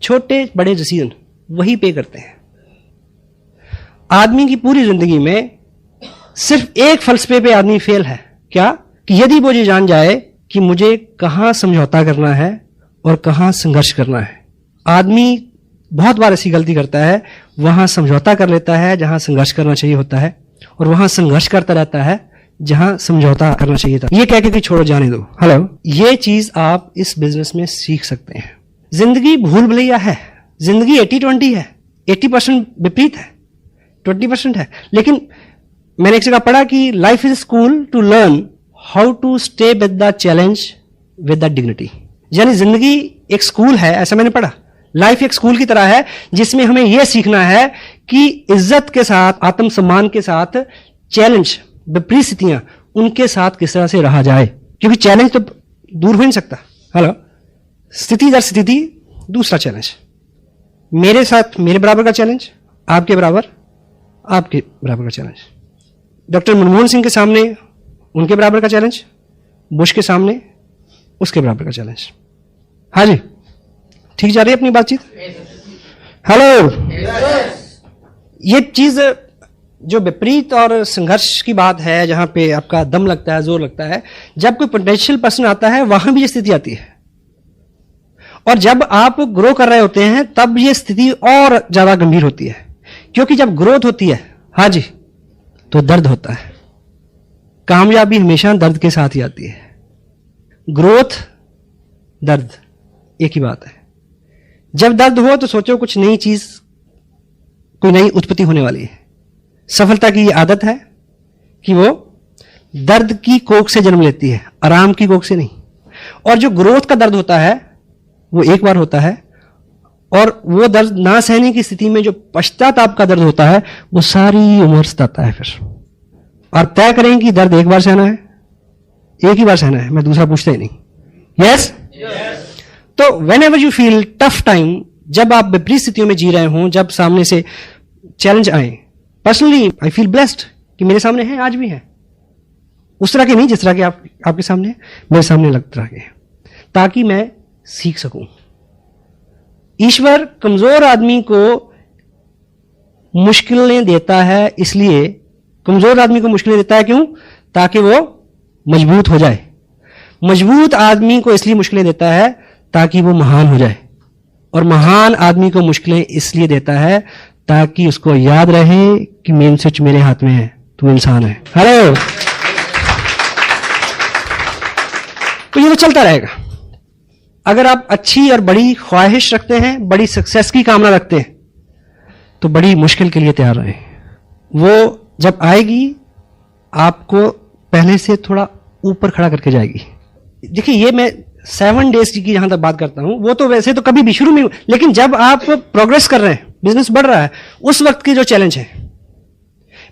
छोटे बड़े डिसीजन, वही पे करते हैं। आदमी की पूरी जिंदगी में सिर्फ एक फलसफे पे आदमी फेल है, क्या? कि यदि वो ये जान जाए कि मुझे कहां समझौता करना है और कहां संघर्ष करना है। आदमी बहुत बार ऐसी गलती करता है, वहां समझौता कर लेता है जहां संघर्ष करना चाहिए होता है, और वहां संघर्ष करता रहता है जहां समझौता करना चाहिए था। ये कह के कि छोड़ो जाने दो। हेलो, ये चीज आप इस बिजनेस में सीख सकते हैं। जिंदगी भूल भुलैया है, जिंदगी 80-20 है, 80% विपरीत है, 20% है। लेकिन मैंने एक जगह पढ़ा कि life is school to learn how to stay with the challenge with the dignity. यानी जिंदगी एक स्कूल है, ऐसा मैंने पढ़ा। लाइफ एक स्कूल की तरह है जिसमें हमें यह सीखना है कि इज्जत के साथ, आत्मसम्मान के साथ, चैलेंज, विपरीत स्थितियां, उनके साथ किस तरह से रहा जाए, क्योंकि चैलेंज तो दूर हो नहीं सकता। हेलो, स्थिति दर स्थिति दूसरा चैलेंज, मेरे साथ मेरे बराबर का चैलेंज, आपके बराबर आपके बराबर का चैलेंज, डॉक्टर मनमोहन सिंह के सामने उनके बराबर का चैलेंज, बुश के सामने उसके बराबर का चैलेंज। हाँ जी, ठीक जा रही है अपनी बातचीत? हेलो, ये चीज जो विपरीत और संघर्ष की बात है, जहां पे आपका दम लगता है, जोर लगता है, जब कोई पोटेंशियल पर्सन आता है वहां भी ये स्थिति आती है। और जब आप ग्रो कर रहे होते हैं तब ये स्थिति और ज्यादा गंभीर होती है, क्योंकि जब ग्रोथ होती है, हाँ जी, तो दर्द होता है। कामयाबी हमेशा दर्द के साथ ही आती है। ग्रोथ, दर्द एक ही बात है। जब दर्द हो तो सोचो कुछ नई चीज, कोई नई उत्पत्ति होने वाली है। सफलता की आदत है कि वो दर्द की कोख से जन्म लेती है, आराम की कोख से नहीं। और जो ग्रोथ का दर्द होता है वो एक बार होता है, और वो दर्द ना सहने की स्थिति में जो पश्चाताप का दर्द होता है वो सारी उम्र सताता है फिर। और तय करें कि दर्द एक बार सहना है, एक ही बार सहना है, मैं दूसरा पूछता ही नहीं। यस? तो when ever you feel tough time, जब आप विपरीत स्थितियों में जी रहे हों, जब सामने से चैलेंज आए, पर्सनली आई फील ब्लेस्ड कि मेरे सामने है, आज भी है, उस तरह के नहीं जिस तरह के आपके सामने है, मेरे सामने अलग तरह के, ताकि मैं सीख सकूं। ईश्वर कमजोर आदमी को मुश्किलें देता है, इसलिए कमजोर आदमी को मुश्किलें देता है, क्यों? ताकि वो मजबूत हो जाए। मजबूत आदमी को इसलिए मुश्किलें देता है ताकि वो महान हो जाए, और महान आदमी को मुश्किलें इसलिए देता है ताकि उसको याद रहे कि मेन स्विच मेरे हाथ में है, तू इंसान है। हेलो। तो ये तो चलता रहेगा। अगर आप अच्छी और बड़ी ख्वाहिश रखते हैं, बड़ी सक्सेस की कामना रखते हैं, तो बड़ी मुश्किल के लिए तैयार रहें। वो जब आएगी आपको पहले से थोड़ा ऊपर खड़ा करके जाएगी। देखिए, ये मैं 7 डेज की जहां तक बात करता हूं, वो तो वैसे तो कभी भी शुरू में, लेकिन जब आप प्रोग्रेस कर रहे हैं, बिजनेस बढ़ रहा है, उस वक्त के जो चैलेंज है,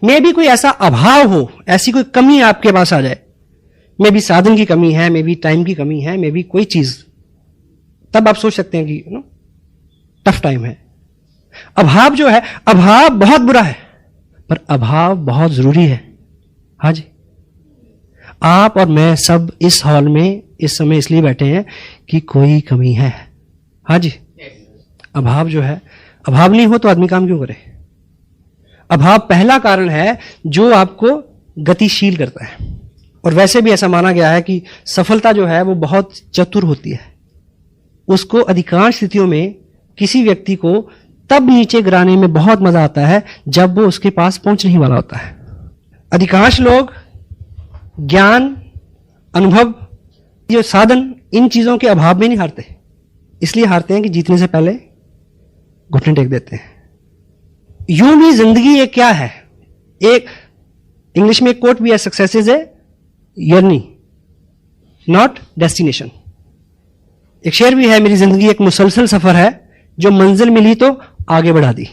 मे भी कोई ऐसा अभाव हो, ऐसी कोई कमी आपके पास आ जाए, मे भी साधन की कमी है, मे भी टाइम की कमी है, मे भी कोई चीज, तब आप सोच सकते हैं कि टफ टाइम है। अभाव जो है, अभाव बहुत बुरा है, पर अभाव बहुत जरूरी है। हाँ जी, आप और मैं सब इस हॉल में इस समय इसलिए बैठे हैं कि कोई कमी है। हाँ जी, अभाव जो है, अभाव नहीं हो तो आदमी काम क्यों करे? अभाव पहला कारण है जो आपको गतिशील करता है। और वैसे भी ऐसा माना गया है कि सफलता जो है वो बहुत चतुर होती है। उसको अधिकांश स्थितियों में किसी व्यक्ति को तब नीचे गिराने में बहुत मजा आता है जब वो उसके पास पहुंचने ही वाला होता है। अधिकांश लोग ज्ञान, अनुभव, जो साधन, इन चीजों के अभाव में नहीं हारते, इसलिए हारते हैं कि जीतने से पहले घुटने टेक देते हैं। यूं भी जिंदगी एक क्या है, एक इंग्लिश में एक कोट भी है, success is a journey not destination. एक शेर भी है, मेरी जिंदगी एक मुसलसल सफर है, जो मंजिल मिली तो आगे बढ़ा दी।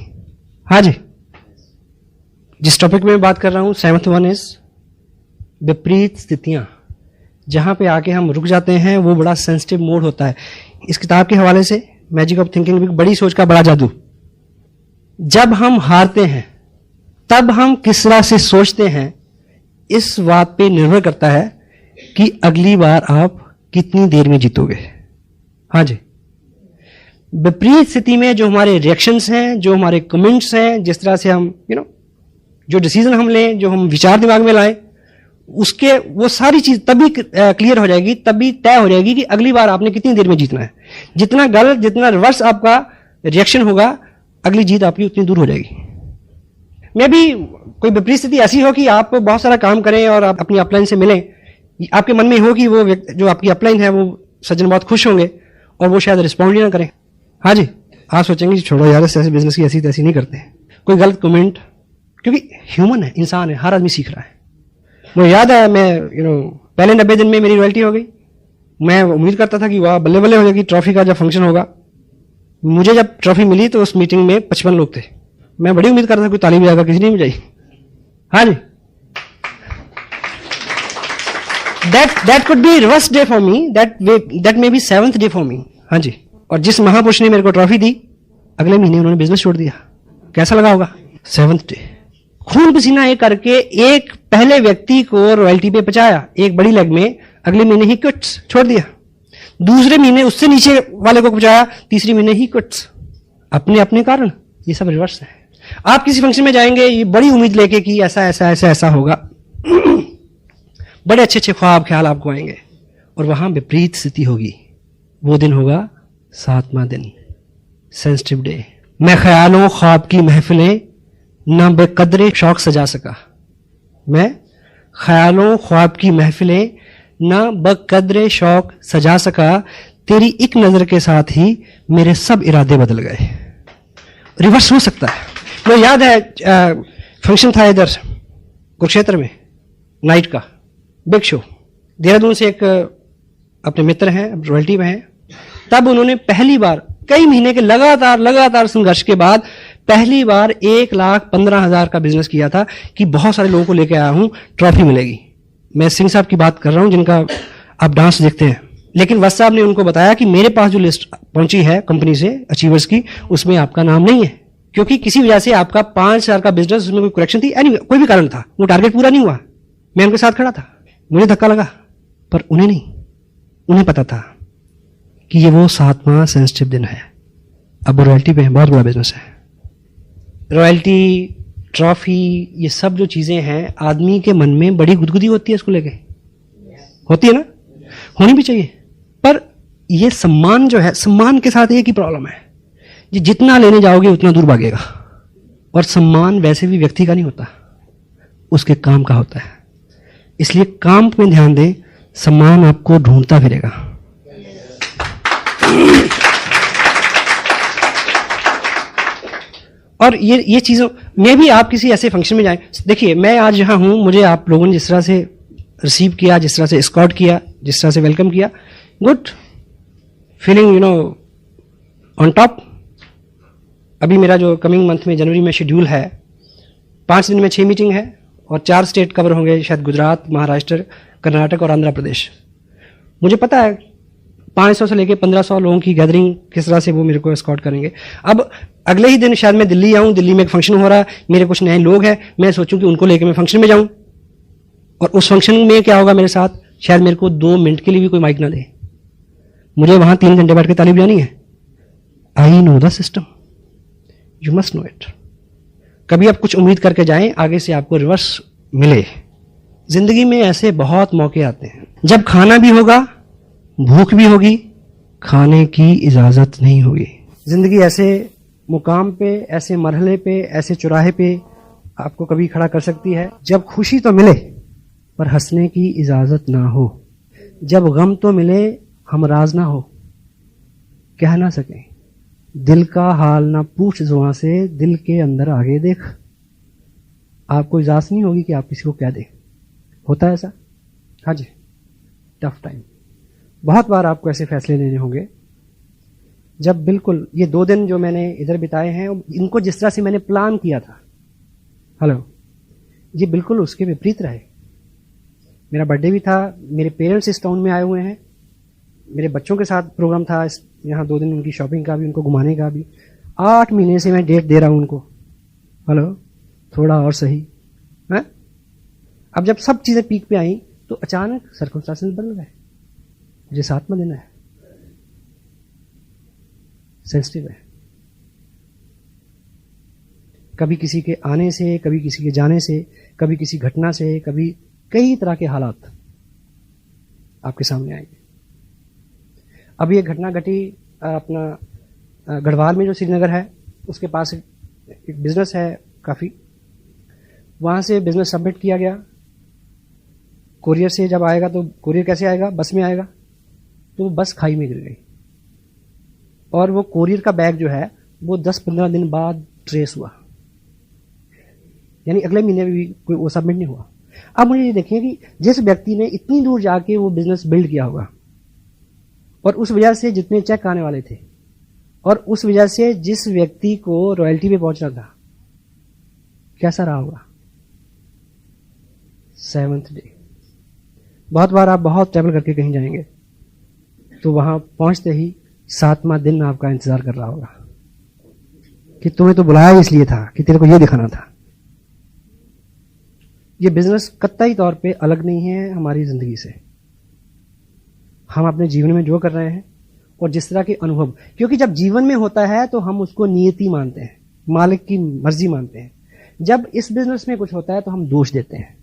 हाँ जी, जिस टॉपिक में बात कर रहा हूं, 7th वन इज विपरीत स्थितियां। जहां पे आके हम रुक जाते हैं वो बड़ा सेंसिटिव मोड होता है। इस किताब के हवाले से मैजिक ऑफ थिंकिंग, बड़ी सोच का बड़ा जादू। जब हम हारते हैं तब हम किस तरह से सोचते हैं, इस बात पे निर्भर करता है कि अगली बार आप कितनी देर में जीतोगे। हाँ जी, विपरीत स्थिति में जो हमारे रिएक्शंस हैं, जो हमारे कमेंट्स हैं, जिस तरह से हम जो डिसीजन हम लें, जो हम विचार दिमाग में लाएं, उसके वो सारी चीज तभी क्लियर हो जाएगी, तभी तय हो जाएगी कि अगली बार आपने कितनी देर में जीतना है। जितना गलत, जितना रिवर्स आपका रिएक्शन होगा, अगली जीत आपकी उतनी दूर हो जाएगी। मे भी कोई विपरीत स्थिति ऐसी हो कि आप बहुत सारा काम करें और आप अपनी अपलाइन से मिलें, आपके मन में हो कि वो जो आपकी अपलाइन है वो सज्जन बहुत खुश होंगे और वो शायद रिस्पॉन्ड ही ना करें। हाँ जी, आप सोचेंगे छोड़ो यार, ऐसे बिजनेस की ऐसी तैसी नहीं करते। कोई गलत कमेंट, क्योंकि ह्यूमन है, इंसान है, हर आदमी सीख रहा है। मुझे याद है, मैं पहले 90 दिन में मेरी रॉयल्टी हो गई। मैं उम्मीद करता था कि वाह बल्ले बल्ले हो जाएगी, ट्रॉफी का जब फंक्शन होगा। मुझे जब ट्रॉफी मिली तो उस मीटिंग में 55 लोग थे। मैं बड़ी उम्मीद करता था कोई ताली बजाएगा, किसी ने नहीं बजाई। हाँ जी, that could be reverse day for me, that may be 7th day for me। हाँ जी, और जिस महापुरुष ने मेरे को ट्रॉफी दी, अगले महीने उन्होंने बिजनेस छोड़ दिया। कैसा लगा होगा? 7th day. खून पसीना एक करके एक पहले व्यक्ति को रॉयल्टी पे पहुंचाया एक बड़ी लेग में, अगले महीने ही क्विट्स, छोड़ दिया। दूसरे महीने उससे नीचे वाले को पहुंचाया, तीसरे महीने ही क्विट्स। अपने अपने कारण ये सब रिवर्स है। आप किसी फंक्शन में जाएंगे ये बड़ी उम्मीद लेके कि ऐसा ऐसा ऐसा ऐसा होगा, बड़े अच्छे अच्छे ख्वाब ख्याल आपको आएंगे, और वहां विपरीत स्थिति होगी। वो दिन होगा 7वां दिन, सेंसिटिव डे। मैं ख्यालों ख्वाब की महफिलें न बेकदरे शौक सजा सका। मैं ख्यालों ख्वाब की महफिलें न बकदरे शौक सजा सका, तेरी एक नजर के साथ ही मेरे सब इरादे बदल गए। रिवर्स हो सकता है। मुझे याद है फंक्शन था इधर कुरुक्षेत्र में नाइट का, बिग शो, देहरादून से एक अपने मित्र हैं, रॉयल्टी में हैं। तब उन्होंने पहली बार कई महीने के लगातार संघर्ष के बाद पहली बार 1,15,000 का बिजनेस किया था कि बहुत सारे लोगों को लेकर आया हूं, ट्रॉफी मिलेगी। मैं सिंह साहब की बात कर रहा हूं जिनका आप डांस देखते हैं। लेकिन वत्स साहब ने उनको बताया कि मेरे पास जो लिस्ट पहुंची है कंपनी से अचीवर्स की, उसमें आपका नाम नहीं है, क्योंकि किसी वजह से आपका 5,000 का बिजनेस, उसमें कोई करेक्शन थी, कोई भी कारण था, वो टारगेट पूरा नहीं हुआ। मैं उनके साथ खड़ा था, मुझे धक्का लगा, पर उन्हें नहीं। उन्हें पता था कि ये वो 7वां सेंसिटिव दिन है। अब वो रॉयल्टी पे है, बहुत बड़ा बिजनेस है। रॉयल्टी, ट्रॉफी, ये सब जो चीजें हैं, आदमी के मन में बड़ी गुदगुदी होती है इसको लेके, होती है ना, होनी भी चाहिए। पर ये सम्मान जो है, सम्मान के साथ एक ही प्रॉब्लम है, ये जितना लेने जाओगे उतना दूर भागेगा। और सम्मान वैसे भी व्यक्ति का नहीं होता, उसके काम का होता है। इसलिए काम में ध्यान दें, सम्मान आपको ढूंढता फिरेगा। और ये चीजों में भी आप किसी ऐसे फंक्शन में जाएं, देखिए मैं आज यहां हूं, मुझे आप लोगों ने जिस तरह से रिसीव किया, जिस तरह से एस्कॉर्ट किया, जिस तरह से वेलकम किया, गुड फीलिंग, ऑन टॉप। अभी मेरा जो कमिंग मंथ में जनवरी में शेड्यूल है, 5 दिन में 6 मीटिंग है और 4 स्टेट कवर होंगे, शायद गुजरात, महाराष्ट्र, कर्नाटक और आंध्र प्रदेश। मुझे पता है 500 से लेकर 1500 लोगों की गैदरिंग किस तरह से वो मेरे को एस्कॉर्ट करेंगे। अब अगले ही दिन शायद मैं दिल्ली आऊं, दिल्ली में एक फंक्शन हो रहा है, मेरे कुछ नए लोग हैं, मैं सोचूं कि उनको लेकर मैं फंक्शन में जाऊं, और उस फंक्शन में क्या होगा मेरे साथ, शायद मेरे को 2 मिनट के लिए भी कोई माइक ना दे, मुझे वहां 3 घंटे बैठ के ताली बजानी है। I know the system, you must know it. कभी आप कुछ उम्मीद करके जाएं, आगे से आपको रिवर्स मिले। जिंदगी में ऐसे बहुत मौके आते हैं जब खाना भी होगा, भूख भी होगी, खाने की इजाजत नहीं होगी। जिंदगी ऐसे मुकाम पे, ऐसे मरहले पे, ऐसे चौराहे पे आपको कभी खड़ा कर सकती है जब खुशी तो मिले पर हंसने की इजाजत ना हो, जब गम तो मिले हमराज ना हो, कह ना सके दिल का हाल ना पूछ जुबां से, दिल के अंदर आगे देख। आपको इजाजत नहीं होगी कि आप किसी को क्या दें। होता है ऐसा? हाँ जी, टफ टाइम। बहुत बार आपको ऐसे फैसले लेने होंगे जब बिल्कुल ये 2 दिन जो मैंने इधर बिताए हैं, इनको जिस तरह से मैंने प्लान किया था, हेलो, ये बिल्कुल उसके विपरीत रहे। मेरा बर्थडे भी था, मेरे पेरेंट्स इस टाउन में आए हुए हैं, मेरे बच्चों के साथ प्रोग्राम था यहाँ 2 दिन, उनकी शॉपिंग का भी, उनको घुमाने का भी। 8 महीने से मैं डेट दे रहा हूँ उनको, हेलो, थोड़ा और सही है। अब जब सब चीजें पीक पे आई तो अचानक सर्कमस्टांसेस बदल गए। मुझे 7वां दिन है, सेंसिटिव है। कभी किसी के आने से, कभी किसी के जाने से, कभी किसी घटना से, कभी कई तरह के हालात आपके सामने आएंगे। अभी एक घटना घटी अपना गढ़वाल में, जो श्रीनगर है उसके पास एक बिजनेस है काफी, वहां से बिजनेस सबमिट किया गया। कोरियर से जब आएगा तो कोरियर कैसे आएगा, बस में आएगा, तो वो बस खाई में गिर गई और वो कोरियर का बैग जो है वो 10-15 दिन बाद ट्रेस हुआ, यानी अगले महीने में भी कोई वो सबमिट नहीं हुआ। अब मुझे ये देखिए कि जिस व्यक्ति ने इतनी दूर जाके वो बिजनेस बिल्ड किया होगा, और उस वजह से जितने चेक आने वाले थे, और उस वजह से जिस व्यक्ति को रॉयल्टी पे पहुंचना था, कैसा रहा होगा 7th डे। बहुत बार आप बहुत ट्रैवल करके कहीं जाएंगे तो वहां पहुंचते ही 7वां दिन आपका इंतजार कर रहा होगा कि तुम्हें तो बुलाया इसलिए था कि तेरे को यह दिखाना था। ये बिजनेस कतई तौर पे अलग नहीं है हमारी जिंदगी से। हम अपने जीवन में जो कर रहे हैं और जिस तरह के अनुभव, क्योंकि जब जीवन में होता है तो हम उसको नियति मानते हैं, मालिक की मर्जी मानते हैं। जब इस बिजनेस में कुछ होता है तो हम दोष देते हैं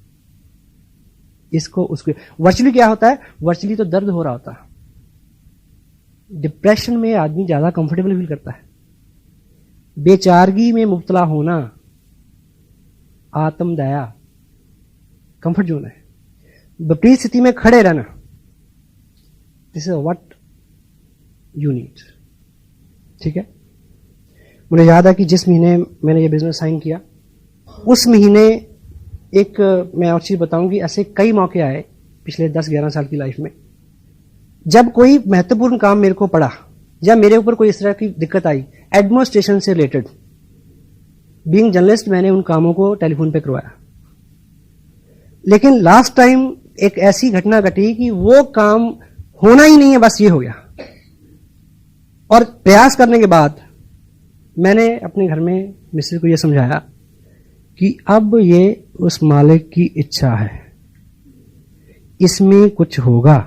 इसको उसको। वर्चुअली क्या होता है, वर्चुअली तो दर्द हो रहा होता है। डिप्रेशन में आदमी ज्यादा कंफर्टेबल फील करता है। बेचारगी में मुब्तला होना, आत्मदया कंफर्ट जोन है। विपरीत स्थिति में खड़े रहना, this is what you need. ठीक है, मुझे याद है कि जिस महीने मैंने ये बिजनेस साइन किया, उस महीने एक मैं और चीज बताऊंगी, ऐसे कई मौके आए पिछले 10-11 साल की लाइफ में। जब कोई महत्वपूर्ण काम मेरे को पड़ा, जब मेरे ऊपर कोई इस तरह की दिक्कत आई एडमिनिस्ट्रेशन से रिलेटेड, बीइंग जर्नलिस्ट मैंने उन कामों को टेलीफोन पे करवाया। लेकिन लास्ट टाइम एक ऐसी घटना घटी कि वो काम होना ही नहीं है, बस ये हो गया। और प्रयास करने के बाद मैंने अपने घर में मिसेज को यह समझाया कि अब ये उस मालिक की इच्छा है, इसमें कुछ होगा।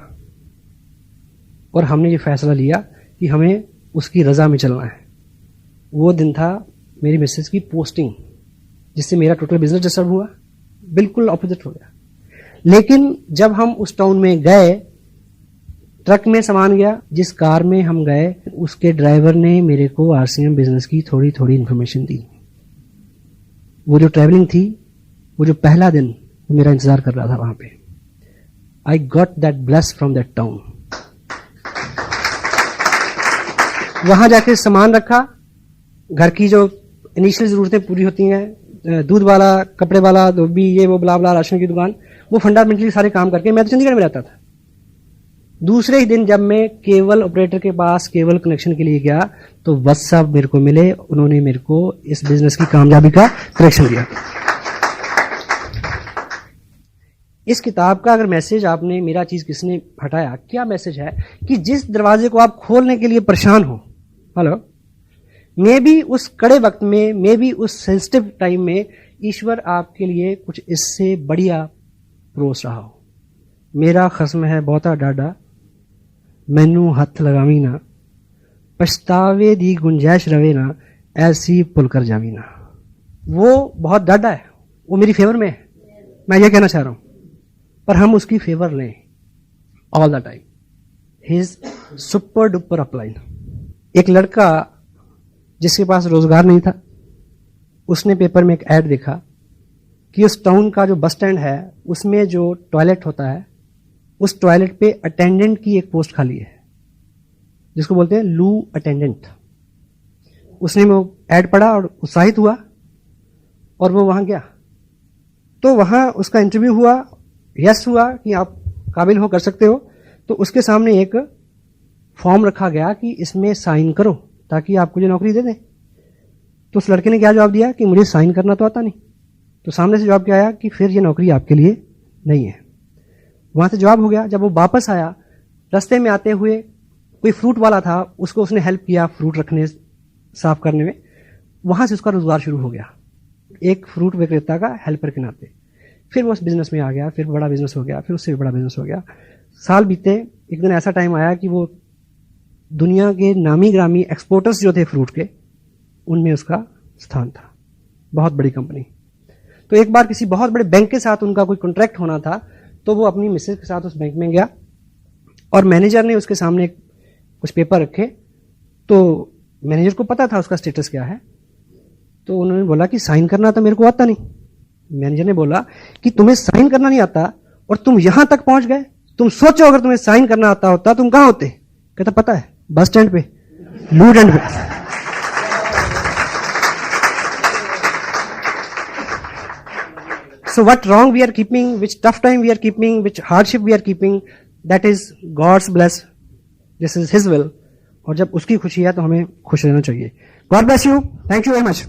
और हमने ये फैसला लिया कि हमें उसकी रजा में चलना है। वो दिन था मेरी मिसेज की पोस्टिंग, जिससे मेरा टोटल बिजनेस डिस्टर्ब हुआ, बिल्कुल ऑपोजिट हो गया। लेकिन जब हम उस टाउन में गए, ट्रक में सामान गया, जिस कार में हम गए उसके ड्राइवर ने मेरे को आरसीएम बिजनेस की थोड़ी थोड़ी इंफॉर्मेशन दी। वो जो ट्रैवलिंग थी, वो जो पहला दिन वो मेरा इंतजार कर रहा था वहां पे। I got that bless from that town. वहां जाके सामान रखा, घर की जो इनिशियल जरूरतें पूरी होती हैं, दूध वाला, कपड़े वाला, धोबी, ये वो ब्ला ब्ला, राशन की दुकान, वो फंडामेंटली सारे काम करके मैं तो चंडीगढ़ में रहता था। दूसरे ही दिन जब मैं केबल ऑपरेटर के पास केबल कनेक्शन के लिए गया तो बस साहब मेरे को मिले, उन्होंने मेरे को इस बिजनेस की कामयाबी का कनेक्शन दिया। इस किताब का अगर मैसेज आपने, मेरा चीज किसने हटाया, क्या मैसेज है कि जिस दरवाजे को आप खोलने के लिए परेशान हो, हेलो, मे बी उस कड़े वक्त में, मे बी उस सेंसिटिव टाइम में ईश्वर आपके लिए कुछ इससे बढ़िया परोस रहा हो। मेरा खस्म है बहुता डाडा, मैनू हथ लगावी ना, पछतावे दी गुंजाइश रवे ना, ऐसी पुल कर जावी ना। वो बहुत डाडा है, वो मेरी फेवर में है, मैं ये कहना चाह रहा हूं, पर हम उसकी फेवर लें all the time. His super duper upline. एक लड़का जिसके पास रोजगार नहीं था, उसने पेपर में एक ऐड देखा कि उस टाउन का जो बस स्टैंड है उसमें जो टॉयलेट होता है, उस टॉयलेट पे अटेंडेंट की एक पोस्ट खाली है, जिसको बोलते हैं लू अटेंडेंट। उसने वो ऐड पढ़ा और उत्साहित हुआ और वो वहां गया। तो वहां उसका इंटरव्यू हुआ, यस हुआ कि आप काबिल हो, कर सकते हो। तो उसके सामने एक फॉर्म रखा गया कि इसमें साइन करो ताकि आपको ये नौकरी दे दें। तो उस लड़के ने क्या जवाब दिया कि मुझे साइन करना तो आता नहीं। तो सामने से जवाब क्या आया कि फिर ये नौकरी आपके लिए नहीं है। वहां से जवाब हो गया। जब वो वापस आया, रास्ते में आते हुए कोई फ्रूट वाला था, उसको उसने हेल्प किया फ्रूट रखने, साफ करने में। वहां से उसका रोजगार शुरू हो गया, एक फ्रूट विक्रेता का हेल्पर के नाते। फिर वो उस बिजनेस में आ गया, फिर बड़ा बिजनेस हो गया, फिर उससे भी बड़ा बिजनेस हो गया। साल बीते, एक दिन ऐसा टाइम आया कि वो दुनिया के नामी ग्रामी एक्सपोर्टर्स जो थे फ्रूट के, उनमें उसका स्थान था, बहुत बड़ी कंपनी। तो एक बार किसी बहुत बड़े बैंक के साथ उनका कोई कॉन्ट्रैक्ट होना था, तो वो अपनी मिसेज के साथ उस बैंक में गया और मैनेजर ने उसके सामने कुछ पेपर रखे। तो मैनेजर को पता था उसका स्टेटस क्या है, तो उन्होंने बोला कि साइन करना तो मेरे को आता नहीं। मैनेजर ने बोला कि तुम्हें साइन करना नहीं आता और तुम यहां तक पहुंच गए, तुम सोचो अगर तुम्हें साइन करना आता होता तुम कहां होते। कहता पता है, बस स्टैंड पे, लूट एंड पे। So what wrong we are keeping, which tough time we are keeping, which hardship we are keeping, that is God's bless. This is His will. और जब उसकी खुशी है तो हमें खुश रहना चाहिए। God bless you. Thank you very much.